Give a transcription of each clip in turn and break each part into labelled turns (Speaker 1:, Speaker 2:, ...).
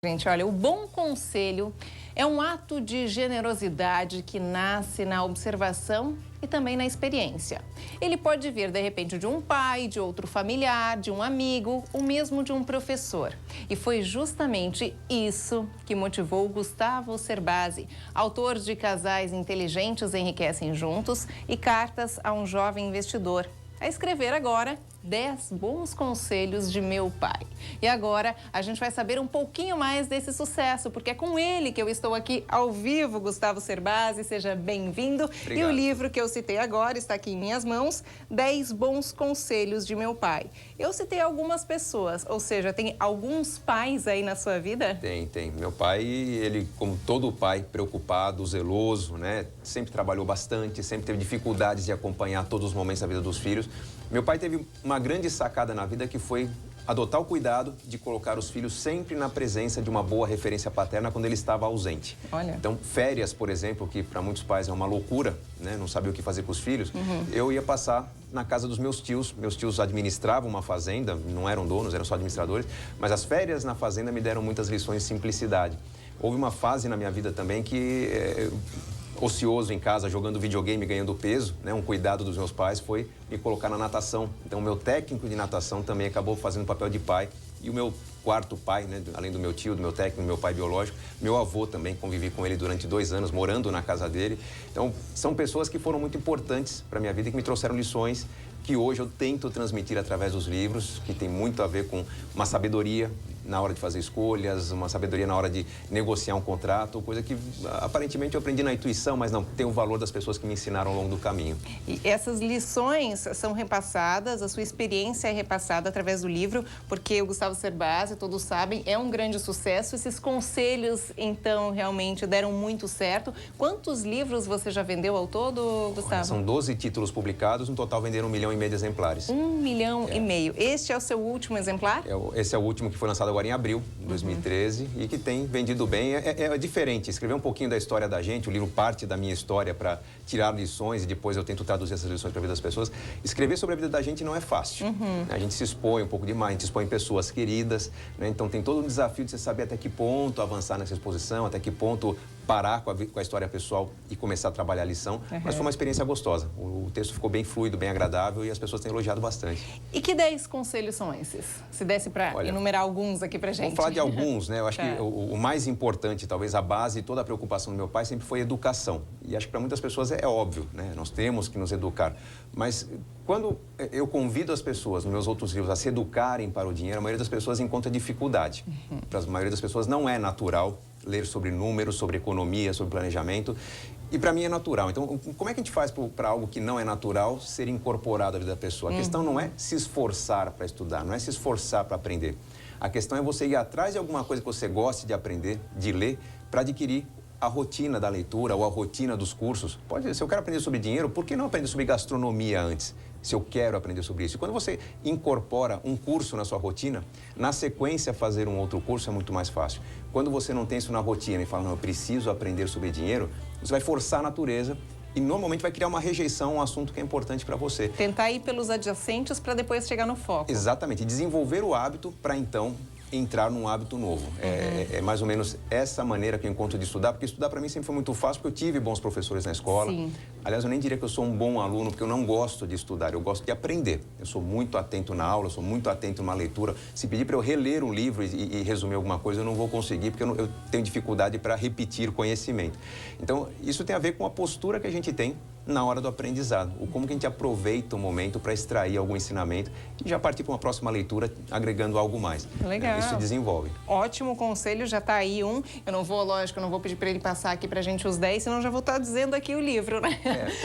Speaker 1: Gente, olha, o bom conselho é um ato de generosidade que nasce na observação e também na experiência. Ele pode vir, de repente, de um pai, de outro familiar, de um amigo, ou mesmo de um professor. E foi justamente isso que motivou Gustavo Cerbasi, autor de Casais Inteligentes Enriquecem Juntos e Cartas a um Jovem Investidor, a escrever agora 10 bons conselhos de meu pai. E agora a gente vai saber um pouquinho mais desse sucesso, porque é com ele que eu estou aqui ao vivo. Gustavo Cerbasi, seja bem-vindo.
Speaker 2: Obrigado.
Speaker 1: E o livro que eu citei agora está aqui em minhas mãos, 10 bons conselhos de meu pai. Eu citei algumas pessoas, ou seja, tem alguns pais aí na sua vida?
Speaker 2: Tem. Meu pai, ele, como todo pai, preocupado, zeloso, né? Sempre trabalhou bastante, sempre teve dificuldades de acompanhar todos os momentos da vida dos filhos. Meu pai teve uma grande sacada na vida que foi adotar o cuidado de colocar os filhos sempre na presença de uma boa referência paterna quando ele estava ausente.
Speaker 1: Olha.
Speaker 2: Então, férias, por exemplo, que para muitos pais é uma loucura, né? Não saber o que fazer com os filhos, eu ia passar na casa dos meus tios. Meus tios administravam uma fazenda, não eram donos, eram só administradores, mas as férias na fazenda me deram muitas lições de simplicidade. Houve uma fase na minha vida também que... ocioso em casa, jogando videogame, ganhando peso, né? Um cuidado dos meus pais foi me colocar na natação. Então, o meu técnico de natação também acabou fazendo o papel de pai. E o meu quarto pai, né? Além do meu tio, do meu técnico, do meu pai biológico, meu avô também, convivi com ele durante 2 anos, morando na casa dele. Então, são pessoas que foram muito importantes para a minha vida e que me trouxeram lições que hoje eu tento transmitir através dos livros, que tem muito a ver com uma sabedoria na hora de fazer escolhas, uma sabedoria na hora de negociar um contrato, coisa que aparentemente eu aprendi na intuição, mas não, tem o valor das pessoas que me ensinaram ao longo do caminho.
Speaker 1: E essas lições são repassadas, a sua experiência é repassada através do livro, porque o Gustavo Cerbasi, todos sabem, é um grande sucesso. Esses conselhos, então, realmente deram muito certo. Quantos livros você já vendeu ao todo, Gustavo?
Speaker 2: São 12 títulos publicados, no total venderam 1,5 milhão de exemplares.
Speaker 1: 1,5 milhão. Este é o seu último exemplar?
Speaker 2: Esse é o último que foi lançado agora em abril de 2013 e que tem vendido bem. É diferente, escrever um pouquinho da história da gente, o livro parte da minha história para tirar lições e depois eu tento traduzir essas lições para a vida das pessoas. Escrever sobre a vida da gente não é fácil. A gente se expõe um pouco demais, a gente se expõe pessoas queridas, né? Então tem todo um desafio de você saber até que ponto avançar nessa exposição, até que ponto parar com a história pessoal e começar a trabalhar a lição. Mas foi uma experiência gostosa. O texto ficou bem fluido, bem agradável e as pessoas têm elogiado bastante.
Speaker 1: E que 10 conselhos são esses? Se desse para enumerar alguns aqui pra gente.
Speaker 2: Vamos falar de alguns, né? Eu acho que o mais importante, talvez a base, toda a preocupação do meu pai sempre foi educação. E acho que para muitas pessoas é óbvio, né? Nós temos que nos educar. Mas quando eu convido as pessoas, nos meus outros livros, a se educarem para o dinheiro, a maioria das pessoas encontra dificuldade. Para a maioria das pessoas não é natural ler sobre números, sobre economia, sobre planejamento. E para mim é natural. Então, como é que a gente faz para algo que não é natural ser incorporado à vida da pessoa? A questão não é se esforçar para estudar, não é se esforçar para aprender. A questão é você ir atrás de alguma coisa que você goste de aprender, de ler, para adquirir a rotina da leitura ou a rotina dos cursos. Se eu quero aprender sobre dinheiro, por que não aprender sobre gastronomia antes? Se eu quero aprender sobre isso. E quando você incorpora um curso na sua rotina, na sequência fazer um outro curso é muito mais fácil. Quando você não tem isso na rotina e fala, não, eu preciso aprender sobre dinheiro, você vai forçar a natureza e normalmente vai criar uma rejeição a um assunto que é importante para você.
Speaker 1: Tentar ir pelos adjacentes para depois chegar no foco.
Speaker 2: Exatamente. E desenvolver o hábito para então entrar num hábito novo. É mais ou menos essa maneira que eu encontro de estudar, porque estudar para mim sempre foi muito fácil, porque eu tive bons professores na escola.
Speaker 1: Sim.
Speaker 2: Aliás, eu nem diria que eu sou um bom aluno, porque eu não gosto de estudar, eu gosto de aprender. Eu sou muito atento na aula, eu sou muito atento numa leitura. Se pedir para eu reler um livro e resumir alguma coisa, eu não vou conseguir, porque eu tenho dificuldade para repetir conhecimento. Então, isso tem a ver com a postura que a gente tem na hora do aprendizado, o como que a gente aproveita o momento para extrair algum ensinamento e já partir para uma próxima leitura agregando algo mais.
Speaker 1: Legal.
Speaker 2: Isso desenvolve.
Speaker 1: Ótimo conselho, já está aí um. Eu não vou, lógico, eu não vou pedir para ele passar aqui para a gente os 10, senão já vou estar dizendo aqui o livro, né?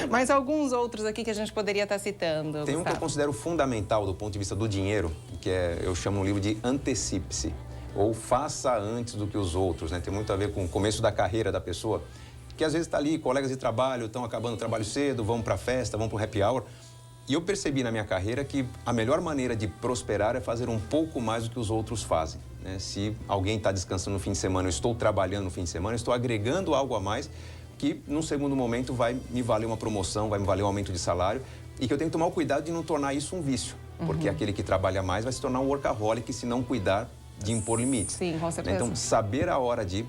Speaker 1: Mas alguns outros aqui que a gente poderia estar citando.
Speaker 2: Tem um que eu considero fundamental do ponto de vista do dinheiro, que eu chamo um livro de Antecipe-se, ou Faça Antes do que os Outros, né? Tem muito a ver com o começo da carreira da pessoa, que às vezes está ali, colegas de trabalho, estão acabando o trabalho cedo, vão para a festa, vão para o happy hour. E eu percebi na minha carreira que a melhor maneira de prosperar é fazer um pouco mais do que os outros fazem, né? Se alguém está descansando no fim de semana, eu estou trabalhando no fim de semana, eu estou agregando algo a mais que, num segundo momento, vai me valer uma promoção, vai me valer um aumento de salário e que eu tenho que tomar o cuidado de não tornar isso um vício, porque aquele que trabalha mais vai se tornar um workaholic se não cuidar de impor limites.
Speaker 1: Sim, com certeza.
Speaker 2: Então, saber a hora de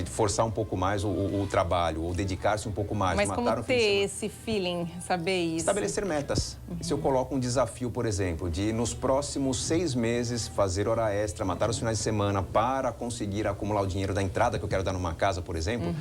Speaker 2: forçar um pouco mais o trabalho, ou dedicar-se um pouco mais.
Speaker 1: Mas como ter esse feeling, saber isso?
Speaker 2: Estabelecer metas. Se eu coloco um desafio, por exemplo, de nos próximos 6 meses fazer hora extra, matar os finais de semana para conseguir acumular o dinheiro da entrada que eu quero dar numa casa, por exemplo,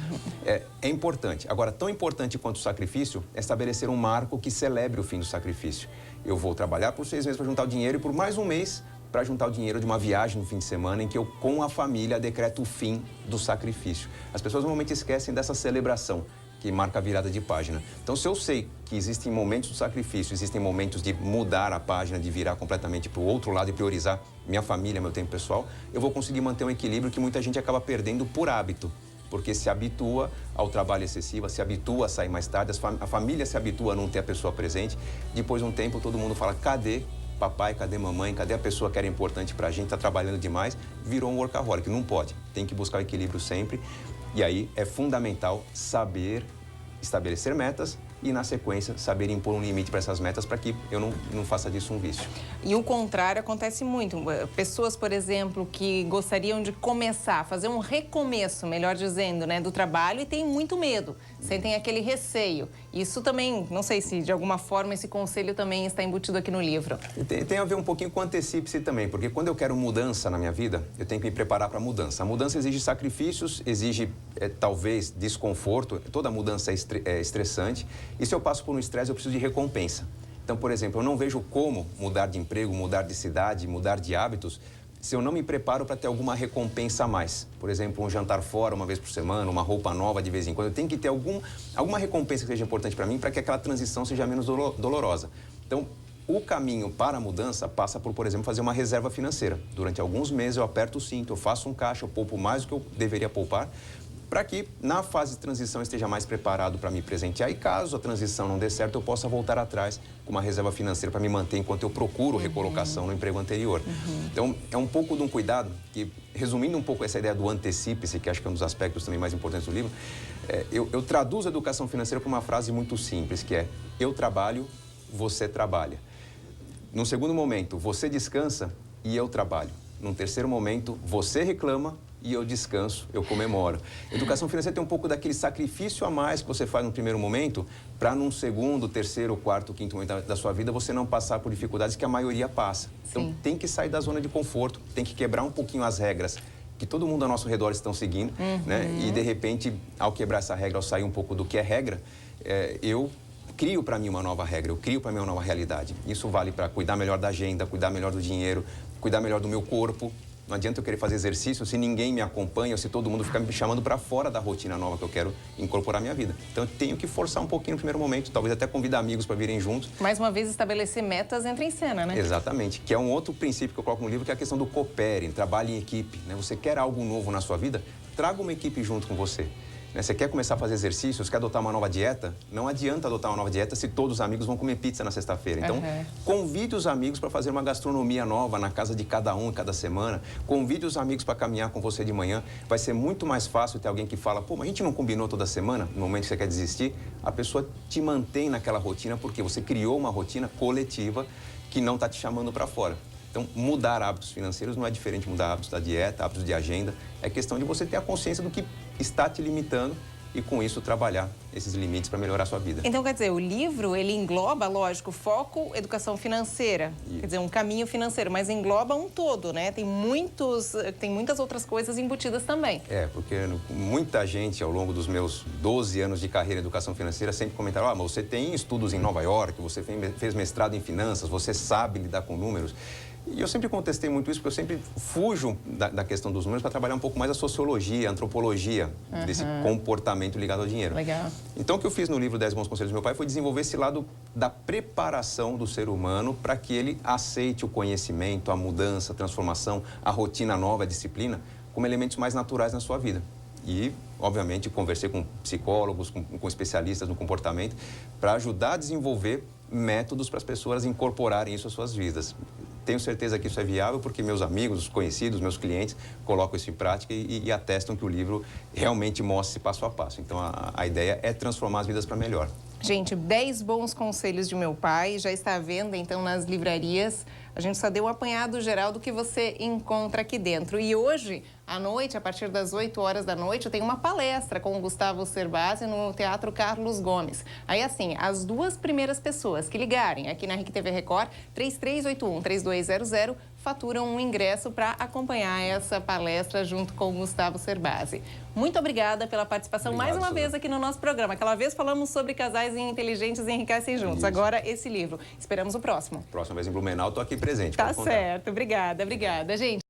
Speaker 2: é importante. Agora, tão importante quanto o sacrifício é estabelecer um marco que celebre o fim do sacrifício. Eu vou trabalhar por 6 meses para juntar o dinheiro e por mais um mês para juntar o dinheiro de uma viagem no fim de semana em que eu, com a família, decreto o fim do sacrifício. As pessoas normalmente esquecem dessa celebração que marca a virada de página. Então, se eu sei que existem momentos do sacrifício, existem momentos de mudar a página, de virar completamente para o outro lado e priorizar minha família, meu tempo pessoal, eu vou conseguir manter um equilíbrio que muita gente acaba perdendo por hábito. Porque se habitua ao trabalho excessivo, se habitua a sair mais tarde, a família se habitua a não ter a pessoa presente. Depois de um tempo, todo mundo fala, cadê papai, cadê mamãe, cadê a pessoa que era importante pra gente, tá trabalhando demais, virou um workaholic. Não pode, tem que buscar o equilíbrio sempre. E aí é fundamental saber estabelecer metas e, na sequência, saber impor um limite para essas metas para que eu não faça disso um vício.
Speaker 1: E o contrário acontece muito. Pessoas, por exemplo, que gostariam de começar, fazer um recomeço, melhor dizendo, né, do trabalho e têm muito medo, sentem aquele receio. Isso também, não sei se de alguma forma esse conselho também está embutido aqui no livro.
Speaker 2: Tem a ver um pouquinho com antecipe-se também, porque quando eu quero mudança na minha vida, eu tenho que me preparar para a mudança. A mudança exige sacrifícios, exige talvez desconforto, toda mudança é estressante. E se eu passo por um estresse, eu preciso de recompensa. Então, por exemplo, eu não vejo como mudar de emprego, mudar de cidade, mudar de hábitos, se eu não me preparo para ter alguma recompensa a mais. Por exemplo, um jantar fora uma vez por semana, uma roupa nova de vez em quando. Eu tenho que ter alguma recompensa que seja importante para mim para que aquela transição seja menos dolorosa. Então, o caminho para a mudança passa por exemplo, fazer uma reserva financeira. Durante alguns meses eu aperto o cinto, eu faço um caixa, eu poupo mais do que eu deveria poupar, para que na fase de transição esteja mais preparado para me presentear e caso a transição não dê certo, eu possa voltar atrás com uma reserva financeira para me manter enquanto eu procuro recolocação no emprego anterior. Então, é um pouco de um cuidado que, resumindo um pouco essa ideia do antecipe-se, que acho que é um dos aspectos também mais importantes do livro, eu traduzo a educação financeira por uma frase muito simples, que é: eu trabalho, você trabalha. Num segundo momento, você descansa e eu trabalho. Num terceiro momento, você reclama e eu descanso, eu comemoro. Educação financeira tem um pouco daquele sacrifício a mais que você faz no primeiro momento para num segundo, terceiro, quarto, quinto momento da sua vida você não passar por dificuldades que a maioria passa. Então tem que sair da zona de conforto, tem que quebrar um pouquinho as regras que todo mundo ao nosso redor estão seguindo, né? E de repente, ao quebrar essa regra, ao sair um pouco do que é regra, eu crio para mim uma nova regra, eu crio para mim uma nova realidade. Isso vale para cuidar melhor da agenda, cuidar melhor do dinheiro, cuidar melhor do meu corpo. Não adianta eu querer fazer exercício se ninguém me acompanha ou se todo mundo ficar me chamando para fora da rotina nova que eu quero incorporar à minha vida. Então, eu tenho que forçar um pouquinho no primeiro momento, talvez até convidar amigos para virem juntos.
Speaker 1: Mais uma vez, estabelecer metas entra em cena, né?
Speaker 2: Exatamente, que é um outro princípio que eu coloco no livro, que é a questão do coopere, trabalhe em equipe. Né? Você quer algo novo na sua vida? Traga uma equipe junto com você. Você quer começar a fazer exercícios, quer adotar uma nova dieta? Não adianta adotar uma nova dieta se todos os amigos vão comer pizza na sexta-feira. Então, convide os amigos para fazer uma gastronomia nova na casa de cada um, cada semana. Convide os amigos para caminhar com você de manhã. Vai ser muito mais fácil ter alguém que fala, pô, mas a gente não combinou toda semana? No momento que você quer desistir, a pessoa te mantém naquela rotina porque você criou uma rotina coletiva que não está te chamando para fora. Então, mudar hábitos financeiros não é diferente de mudar hábitos da dieta, hábitos de agenda. É questão de você ter a consciência do que está te limitando e, com isso, trabalhar esses limites para melhorar a sua vida.
Speaker 1: Então, quer dizer, o livro, ele engloba, lógico, foco, educação financeira. Quer dizer, um caminho financeiro, mas engloba um todo, né? Tem muitas outras coisas embutidas também.
Speaker 2: Porque muita gente, ao longo dos meus 12 anos de carreira em educação financeira, sempre comentaram, mas você tem estudos em Nova York, você fez mestrado em finanças, você sabe lidar com números. E eu sempre contestei muito isso, porque eu sempre fujo da questão dos números para trabalhar um pouco mais a sociologia, a antropologia desse comportamento ligado ao dinheiro.
Speaker 1: Legal.
Speaker 2: Então, o que eu fiz no livro 10 Bons Conselhos do Meu Pai foi desenvolver esse lado da preparação do ser humano para que ele aceite o conhecimento, a mudança, a transformação, a rotina nova, a disciplina, como elementos mais naturais na sua vida. E, obviamente, conversei com psicólogos, com especialistas no comportamento, para ajudar a desenvolver métodos para as pessoas incorporarem isso às suas vidas. Tenho certeza que isso é viável porque meus amigos, os conhecidos, meus clientes colocam isso em prática e atestam que o livro realmente mostra esse passo a passo. Então, a ideia é transformar as vidas para melhor.
Speaker 1: Gente, 10 Bons Conselhos de Meu Pai, já está à venda, então, nas livrarias. A gente só deu um apanhado geral do que você encontra aqui dentro. E hoje, à noite, a partir das 8 horas da noite, eu tenho uma palestra com o Gustavo Cerbasi no Teatro Carlos Gomes. Aí, assim, as 2 primeiras pessoas que ligarem aqui na RIC TV Record, 3381-3200, faturam um ingresso para acompanhar essa palestra junto com o Gustavo Cerbasi. Muito obrigada pela participação mais uma vez aqui no nosso programa. Aquela vez falamos sobre casais inteligentes e enriquecem juntos. Isso. Agora, esse livro. Esperamos o próximo.
Speaker 2: Próxima vez em Blumenau, estou aqui presente.
Speaker 1: Tá certo. Obrigada, gente.